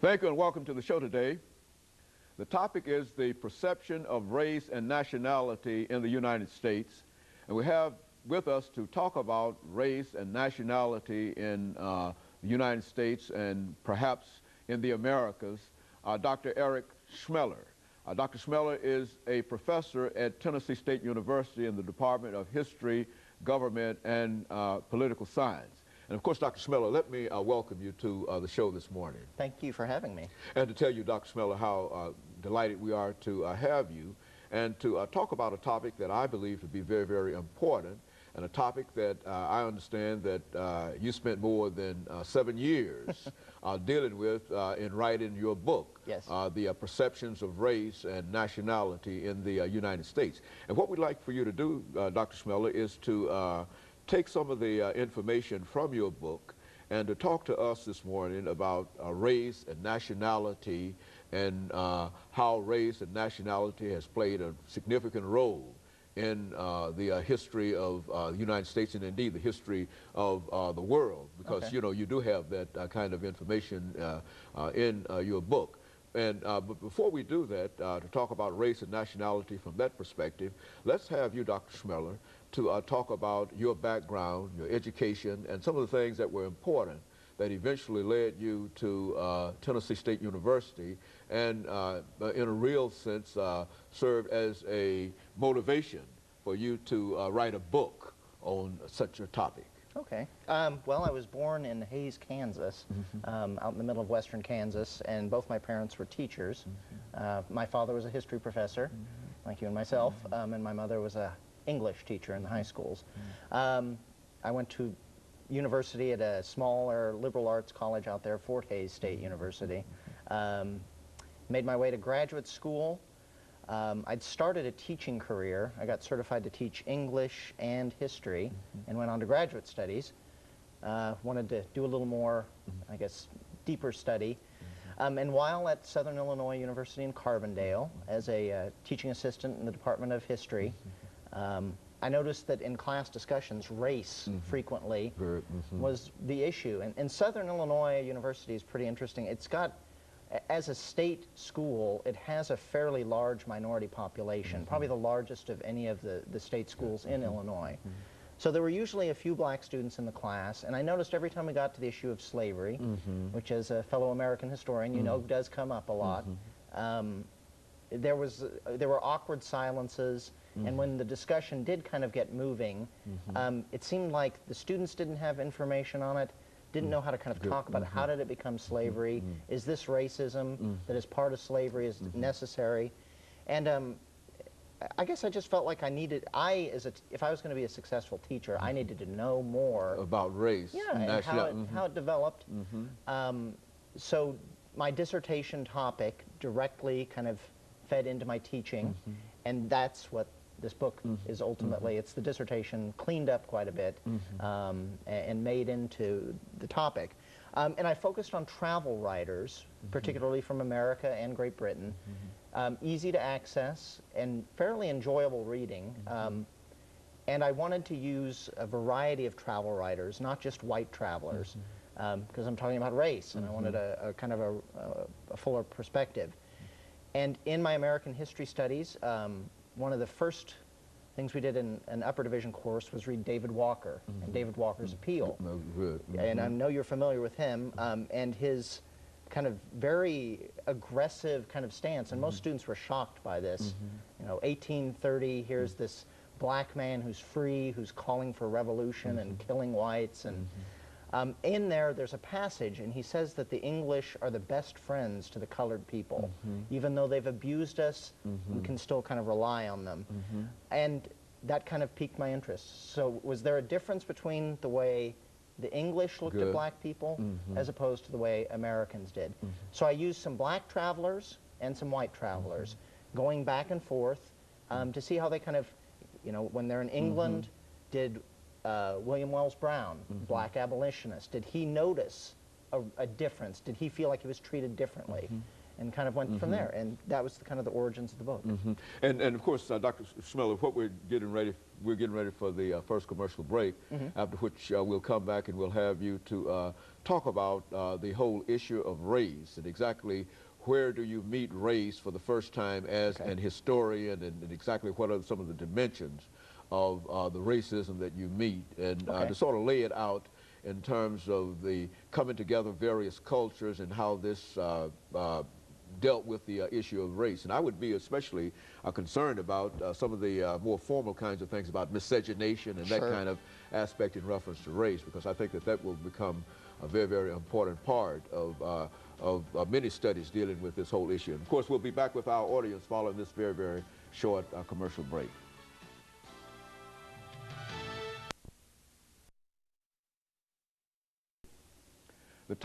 Thank you and welcome to the show today. The topic is the perception of race and nationality in the United States. And we have with us to talk about race and nationality in the United States and perhaps in the Americas, Dr. ESchmeller1. Dr. ESchmeller1 is a professor at Tennessee State University in the Department of History, Government, and Political Science. And of course, Dr. ESchmeller1, let me welcome you to the show this morning. Thank you for having me. And to tell you, Dr. ESchmeller1, how delighted we are to have you and to talk about a topic that I believe to be very, very important, and a topic that I understand that you spent more than 7 years dealing with in writing your book, yes. The Perceptions of Race and Nationality in the United States. And what we'd like for you to do, Dr. ESchmeller1, is to take some of the information from your book and to talk to us this morning about race and nationality and how race and nationality has played a significant role in the history of the United States and indeed the history of the world, because you know you do have that kind of information in your book. And but before we do that, to talk about race and nationality from that perspective, let's have you, Dr. ESchmeller1, to talk about your background, your education, and some of the things that were important that eventually led you to Tennessee State University and in a real sense served as a motivation for you to write a book on such a topic. Okay. Well, I was born in Hays, Kansas, out in the middle of western Kansas, and both my parents were teachers. My father was a history professor, like you and myself, and my mother was a English teacher in the high schools. I went to university at a smaller liberal arts college out there, Fort Hays State University. Made my way to graduate school. I'd started a teaching career. I got certified to teach English and history and went on to graduate studies. Wanted to do a little more, I guess, deeper study. And while at Southern Illinois University in Carbondale as a teaching assistant in the Department of History, I noticed that in class discussions, race frequently was the issue. And Southern Illinois University is pretty interesting. It's got, as a state school, it has a fairly large minority population, probably the largest of any of the state schools in Illinois. So there were usually a few black students in the class, and I noticed every time we got to the issue of slavery, which as a fellow American historian, you know, does come up a lot, there were awkward silences, and when the discussion did kind of get moving, it seemed like the students didn't have information on it, didn't know how to kind of talk about it. How did it become slavery? Is this racism that is part of slavery is necessary? And I guess I just felt like I needed, if I was going to be a successful teacher, I needed to know more about race. Yeah, and how it developed. So my dissertation topic directly kind of fed into my teaching, and that's what this book is ultimately. It's the dissertation cleaned up quite a bit and made into the topic. And I focused on travel writers, particularly from America and Great Britain. Easy to access and fairly enjoyable reading. And I wanted to use a variety of travel writers, not just white travelers, because I'm talking about race, and I wanted a kind of a fuller perspective. And in my American history studies, one of the first things we did in an upper division course was read David Walker and David Walker's Appeal. And I know you're familiar with him and his kind of very aggressive kind of stance, and most students were shocked by this. You know, 1830, here's this black man who's free, who's calling for revolution and killing whites, and in there's a passage, and he says that the English are the best friends to the colored people. Even though they've abused us, we can still kind of rely on them. And that kind of piqued my interest. So was there a difference between the way the English looked at black people as opposed to the way Americans did? So I used some black travelers and some white travelers, going back and forth to see how they kind of, you know, when they're in England, did William Wells Brown, black abolitionist, did he notice a difference? Did he feel like he was treated differently? and kind of went from there. And that was kind of the origins of the book. And of course, Dr. Schmeller, what we're getting ready for the first commercial break, after which we'll come back and we'll have you to talk about the whole issue of race and exactly where do you meet race for the first time as an historian, and exactly what are some of the dimensions of the racism that you meet, and to sort of lay it out in terms of the coming together of various cultures and how this dealt with the issue of race. And I would be especially concerned about some of the more formal kinds of things about miscegenation and that kind of aspect in reference to race, because I think that that will become a very, very important part of many studies dealing with this whole issue. And of course, we'll be back with our audience following this very, very short commercial break. The